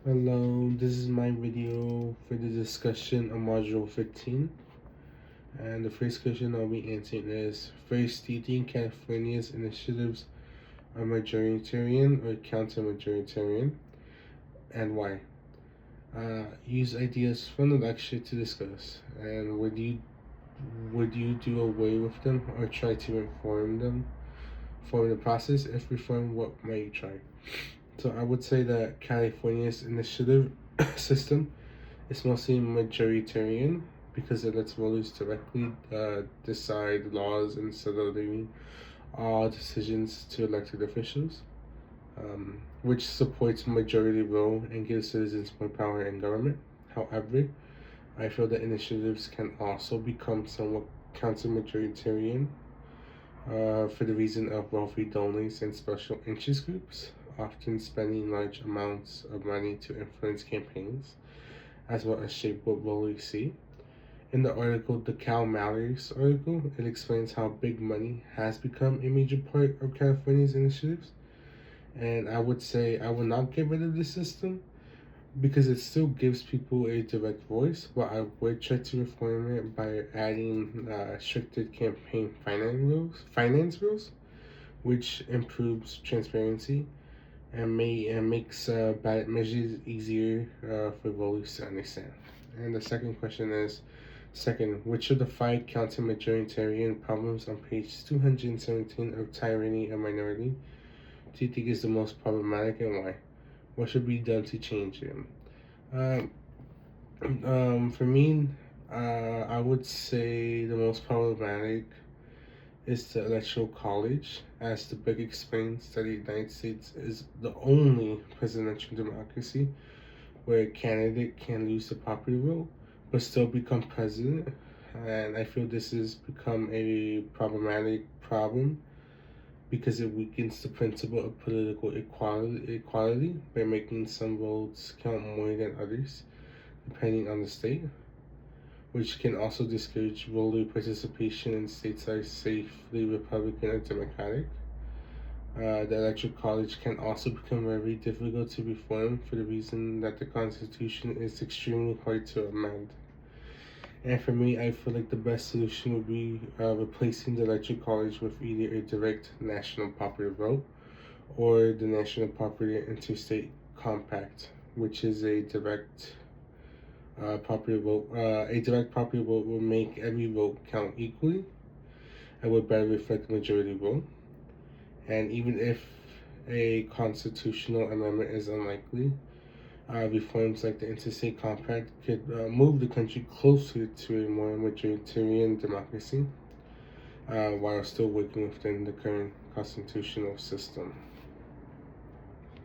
Hello, this is my video for the discussion on Module 15. And the first question I'll be answering is, first, do you think California's initiatives are majoritarian or counter-majoritarian, and why? Use ideas from the lecture to discuss, and would you do away with them or try to reform the process? If reform, what might you try? So I would say that California's initiative system is mostly majoritarian because it lets voters directly decide laws instead of leaving all decisions to elected officials, which supports majority rule and gives citizens more power in government. However, I feel that initiatives can also become somewhat counter-majoritarian for the reason of wealthy donors and special interest groups, often spending large amounts of money to influence campaigns, as well as shape what voters see. In the article, the Cal Matters article, it explains how big money has become a major part of California's initiatives. And I would say I would not get rid of the system because it still gives people a direct voice, but I would try to reform it by adding stricter campaign finance rules, which improves transparency and makes ballot measures easier for voters to understand. And the second question is, second, which of the five counter-majoritarian problems on page 217 of Tyranny and Minority do you think is the most problematic, and why? What should be done to change it? Um, for me, I would say the most problematic is the electoral college, as the book explains that the United States is the only presidential democracy where a candidate can lose the popular vote but still become president. And I feel this has become a problematic problem because it weakens the principle of political equality by making some votes count more than others, depending on the state, which can also discourage voter participation in states that are safely Republican or Democratic. The electoral college can also become very difficult to reform for the reason that the Constitution is extremely hard to amend. And for me, I feel like the best solution would be replacing the electoral college with either a direct national popular vote or the National Popular Interstate Compact, which is a direct popular vote. A direct popular vote will make every vote count equally and would better reflect the majority vote. And even if a constitutional amendment is unlikely, reforms like the Interstate Compact could move the country closer to a more majoritarian democracy while still working within the current constitutional system.